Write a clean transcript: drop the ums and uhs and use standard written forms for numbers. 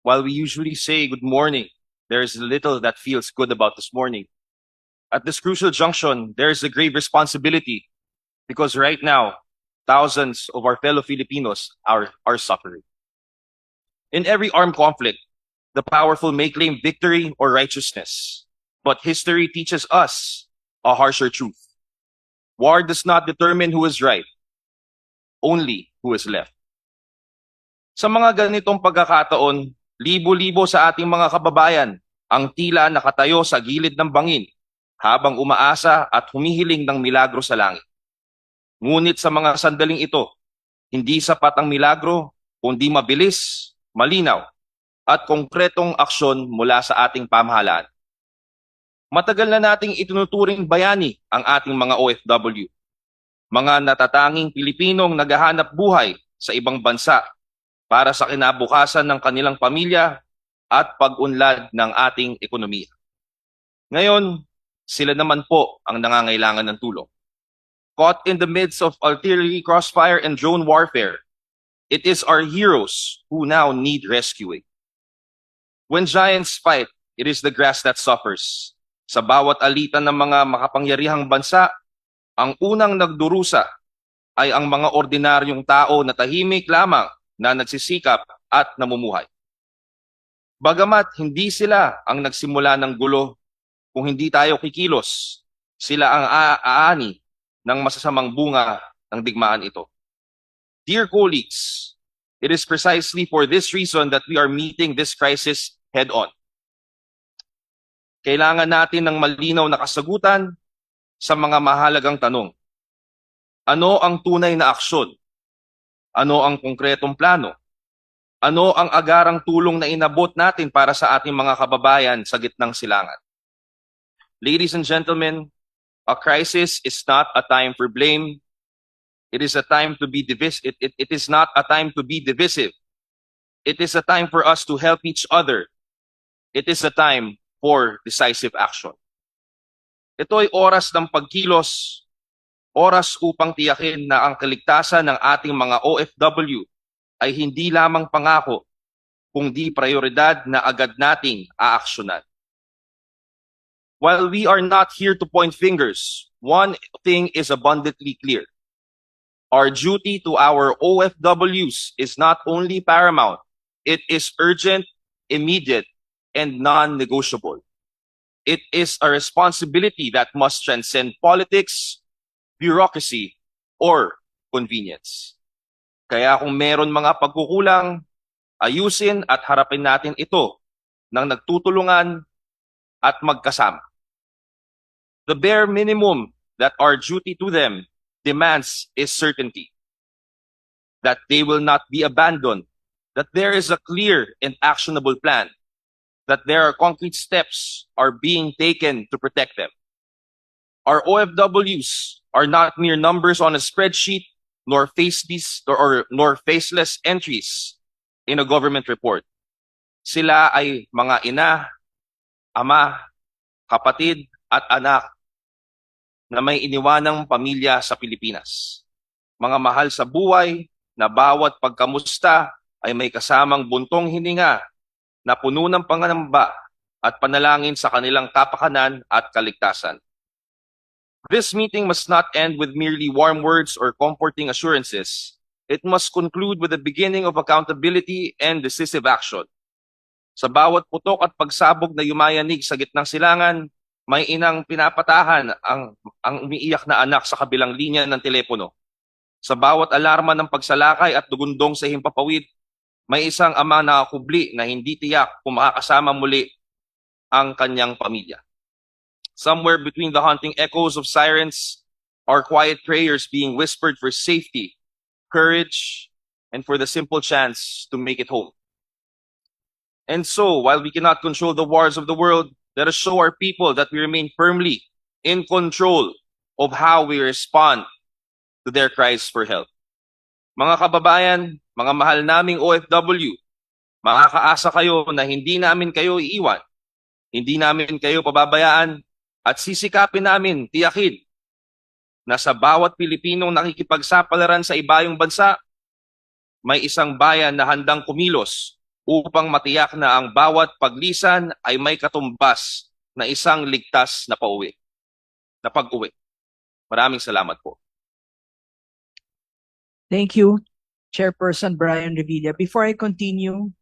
While we usually say good morning, there is little that feels good about this morning. At this crucial junction, there is a grave responsibility because right now, thousands of our fellow Filipinos are suffering. In every armed conflict, the powerful may claim victory or righteousness, but history teaches us a harsher truth. War does not determine who is right, only who is left. Sa mga ganitong pagkakataon, libo-libo sa ating mga kababayan ang tila nakatayo sa gilid ng bangin habang umaasa at humihiling ng milagro sa langit. Ngunit sa mga sandaling ito, hindi sapat ang milagro kundi mabilis, malinaw at konkretong aksyon mula sa ating pamahalaan. Matagal na nating itinuturing bayani ang ating mga OFW, mga natatanging Pilipinong naghahanap buhay sa ibang bansa para sa kinabukasan ng kanilang pamilya at pag-unlad ng ating ekonomiya. Ngayon, sila naman po ang nangangailangan ng tulong. Caught in the midst of artillery crossfire and drone warfare, it is our heroes who now need rescuing. When giants fight, it is the grass that suffers. Sa bawat alitan ng mga makapangyarihang bansa, ang unang nagdurusa ay ang mga ordinaryong tao na tahimik lamang na nagsisikap at namumuhay. Bagamat hindi sila ang nagsimula ng gulo, kung hindi tayo kikilos, sila ang aani ng masasamang bunga ng digmaan ito. Dear colleagues, it is precisely for this reason that we are meeting this crisis head-on. Kailangan natin ng malinaw na kasagutan sa mga mahalagang tanong. Ano ang tunay na aksyon? Ano ang konkretong plano? Ano ang agarang tulong na inabot natin para sa ating mga kababayan sa gitnang silangan? Ladies and gentlemen, a crisis is not a time for blame. It is a time to be divisive. It is not a time to be divisive. It is a time for us to help each other. It is a time for decisive action. Ito ay oras ng pagkilos, oras upang tiyakin na ang kaligtasan ng ating mga OFW ay hindi lamang pangako, kundi prioridad na agad nating aaksyonan. While we are not here to point fingers, one thing is abundantly clear. Our duty to our OFWs is not only paramount, it is urgent, immediate, and non-negotiable. It is a responsibility that must transcend politics, bureaucracy, or convenience. Kaya kung meron mga pagkukulang, ayusin at harapin natin ito ng nagtutulungan at magkasama. The bare minimum that our duty to them demands is certainty, that they will not be abandoned, that there is a clear and actionable plan, that there are concrete steps are being taken to protect them. Our OFWs are not mere numbers on a spreadsheet, nor faceless entries in a government report. Sila ay mga ina, ama, kapatid at anak na may iniwanang pamilya sa Pilipinas. Mga mahal sa buhay na bawat pagkamusta ay may kasamang buntong hininga na puno ng panganamba at panalangin sa kanilang kapakanan at kaligtasan. This meeting must not end with merely warm words or comforting assurances. It must conclude with the beginning of accountability and decisive action. Sa bawat putok at pagsabog na yumayanig sa gitnang silangan, may inang pinapatahan ang umiiyak na anak sa kabilang linya ng telepono. Sa bawat alarma ng pagsalakay at dugundong sa himpapawid, may isang ama na kubli na hindi tiyak kung makakasama muli ang kanyang pamilya. Somewhere between the haunting echoes of sirens are quiet prayers being whispered for safety, courage, and for the simple chance to make it home. And so, while we cannot control the wars of the world, let us show our people that we remain firmly in control of how we respond to their cries for help. Mga kababayan, mga mahal naming OFW, makakaasa kayo na hindi namin kayo iiwan, hindi namin kayo pababayaan, at sisikapin namin tiyakin na sa bawat Pilipinong nakikipagsapalaran sa ibayong bansa, may isang bayan na handang kumilos upang matiyak na ang bawat paglisan ay may katumbas na isang ligtas na pag-uwi. Maraming salamat po. Thank you, Chairperson Brian Revilla. Before I continue,